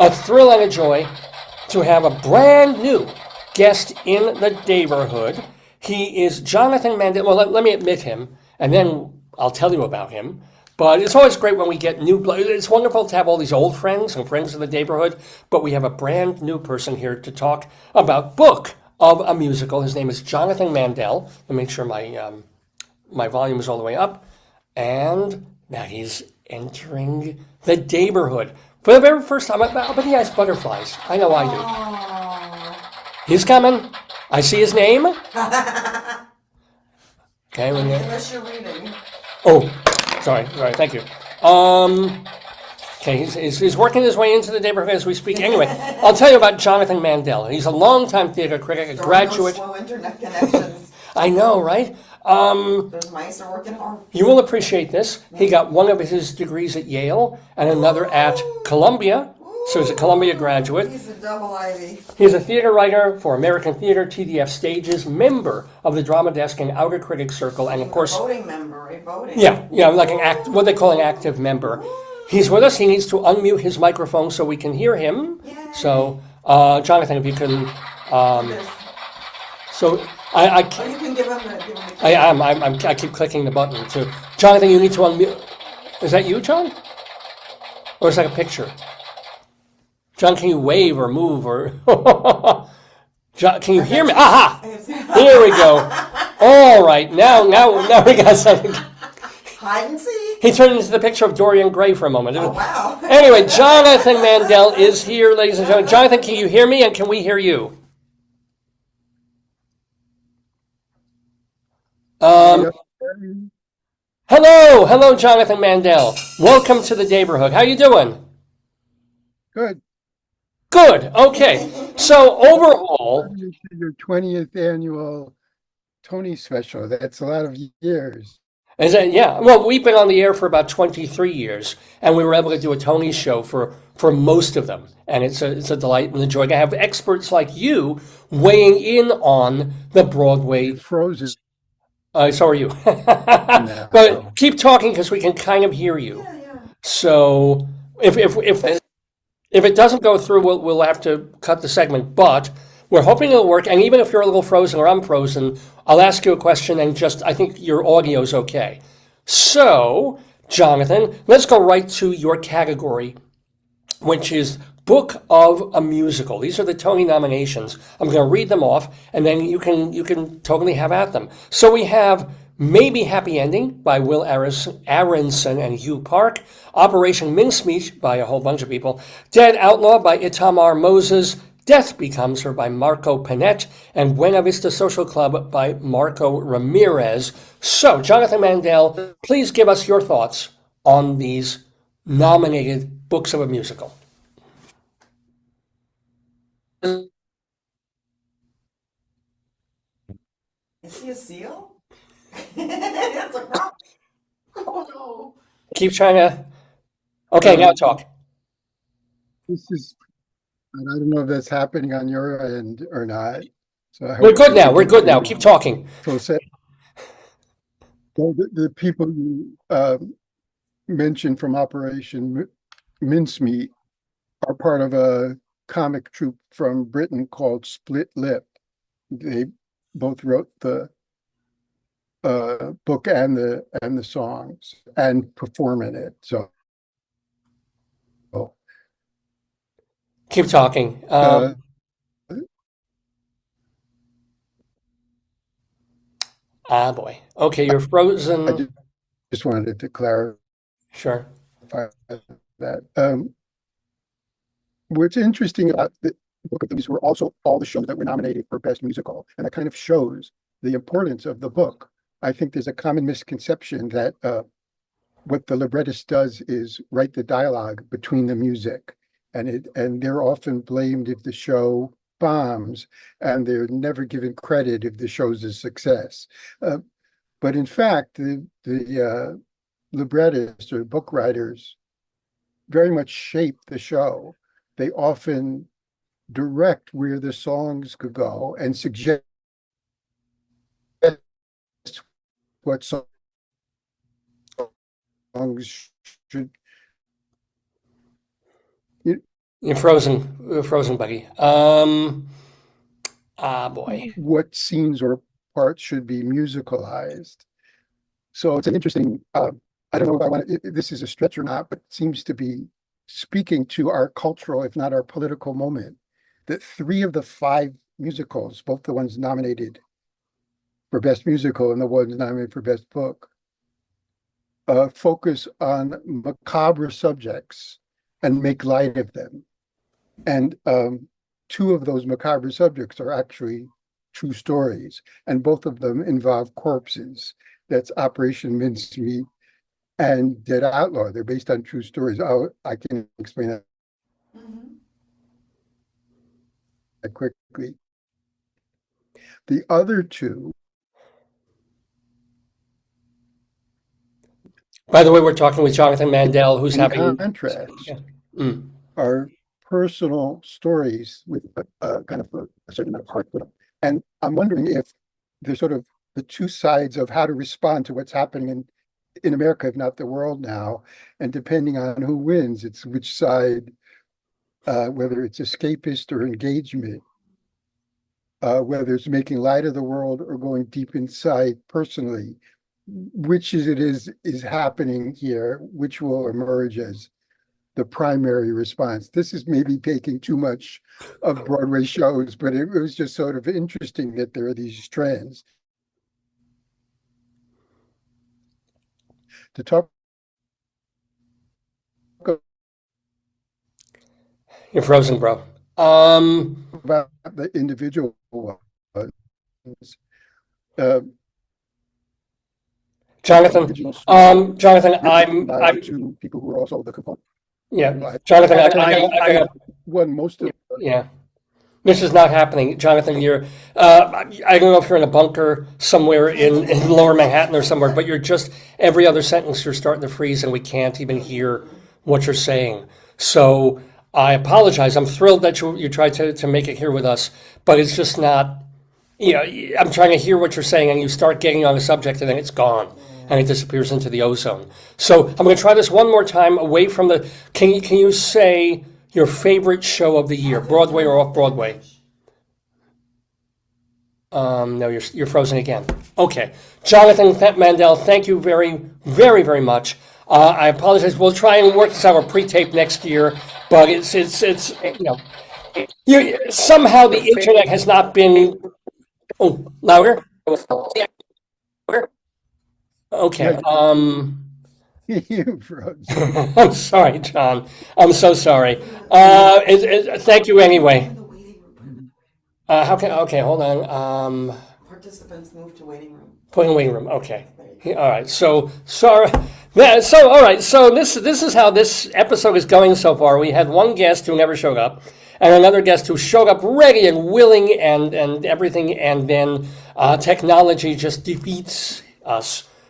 A thrill and a joy to have a brand new guest in the neighborhood. He is Jonathan Mandell. Well, let me admit him, and then I'll tell you about him. But it's always great when we get new. It's wonderful to have all these old friends and friends of the neighborhood, but we have a brand new person here to talk about Book of a Musical. His name is Jonathan Mandell. Let me make sure my volume is all the way up. And now he's entering the neighborhood. For the very first time, I bet he has butterflies. I know I do. He's coming. I see his name. Okay. Unless you're reading. Oh, sorry, thank you. Okay, he's working his way into the neighborhood as we speak. Anyway, I'll tell you about Jonathan Mandell. He's a longtime theater critic, a graduate. Slow internet connections. I know, right? Those mice are working hard. You will appreciate this. He got one of his degrees at Yale and another at Columbia. So he's a Columbia graduate. He's a double Ivy. He's a theater writer for American Theater, TDF Stages, member of the Drama Desk and Outer Critics Circle, and of course, A voting member. yeah, like what they call an active member. He's with us. He needs to unmute his microphone so we can hear him. Yay. So, Jonathan, if you can. So I Or you can give him the I am. I keep clicking the button too. Jonathan, you need to unmute. Is that you, John? Or is that a picture? John, can you wave or move or? John, can you hear me? Aha! Here we go. All right, now we got something. Hide and seek. He turned into the picture of Dorian Gray for a moment. Oh, wow. Anyway, Jonathan Mandell is here, ladies and gentlemen. Jonathan, can you hear me and can we hear you? Hello, Jonathan Mandell. Welcome to the neighborhood. How you doing? Good. Good. Okay. So overall, Your 20th annual Tony special. That's a lot of years. is that, yeah. Well, we've been on the air for about 23 years, and we were able to do a Tony show for most of them, and it's a delight and a joy to have experts like you weighing in on the Broadway. Frozen. So are you. No. But keep talking because we can kind of hear you. Yeah. So if it doesn't go through, we'll have to cut the segment. But we're hoping it'll work. And even if you're a little frozen or I'm frozen, I'll ask you a question and I think your audio's okay. So, Jonathan, let's go right to your category, which is Book of a Musical. These are the Tony nominations. I'm going to read them off, and then you can totally have at them. So we have Maybe Happy Ending by Will Aronson and Hugh Park, Operation Mincemeat by a whole bunch of people, Dead Outlaw by Itamar Moses, Death Becomes Her by Marco Panett, and Buena Vista Social Club by Marco Ramirez. So, Jonathan Mandell, please give us your thoughts on these nominated books of a musical. Is he a seal? It's a rock. Oh, no. Keep trying to. Okay, now talk. This is, and I don't know if that's happening on your end or not. So I We're hope good now. We're good now. Keep talking. The people you mentioned from Operation Mincemeat are part of a comic troupe from Britain called Split Lip. They both wrote the book and the songs and perform in it. So Keep talking. Boy. Okay, you're frozen. I just wanted to clarify Sure. that. What's interesting about the book of these were also all the shows that were nominated for Best Musical, and that kind of shows the importance of the book. I think there's a common misconception that what the librettist does is write the dialogue between the music, and they're often blamed if the show bombs, and they're never given credit if the show's a success. But in fact, the librettists or book writers very much shape the show. They often direct where the songs could go and suggest what songs should You're frozen, Buggy. Boy. what scenes or parts should be musicalized. So it's an interesting, I don't know if I want to, this is a stretch or not, but it seems to be speaking to our cultural, if not our political moment, that 3 of the 5 musicals, both the ones nominated for Best Musical and the ones nominated for Best Book, focus on macabre subjects and make light of them. And 2 of those macabre subjects are actually true stories, and both of them involve corpses. That's Operation Mincemeat and Dead Outlaw. They're based on true stories. I can explain that quickly. The other 2, By the way, we're talking with Jonathan Mandell, who's in having. contrast, Mm. are personal stories with a kind of a certain amount of heart to them. And I'm wondering if there's sort of the 2 sides of how to respond to what's happening in America, if not the world now. And depending on who wins, it's which side, whether it's escapist or engagement, whether it's making light of the world or going deep inside personally, which is happening here, which will emerge as the primary response. This is maybe taking too much of Broadway shows, but it was just sort of interesting that there are these trends. To talk You're frozen, bro. about the individual ones, Jonathan, original story, Jonathan, written by I'm, 2 people who are also the component. yeah, Jonathan, Won most of yeah. This is not happening, Jonathan. I don't know if you're in a bunker somewhere in Lower Manhattan or somewhere, but you're just every other sentence you're starting to freeze, and we can't even hear what you're saying. So I apologize. I'm thrilled that you tried to make it here with us, but it's just not. I'm trying to hear what you're saying, and you start getting on the subject, and then it's gone, and it disappears into the ozone. So I'm going to try this one more time away from the. Can you say your favorite show of the year, Broadway or off Broadway? No, you're frozen again. Okay, Jonathan Mandell, thank you very, very, very much. I apologize. We'll try and work this out a pre-tape next year, but it's somehow the internet has not been. Oh, louder. Okay. you froze. I'm sorry, John. I'm so sorry. Thank you anyway. Okay, hold on. Participants move to waiting room. Waiting room. Okay. All right. So sorry. All right. So this is how this episode is going so far. We had one guest who never showed up, and another guest who showed up ready and willing and everything, and then technology just defeats us.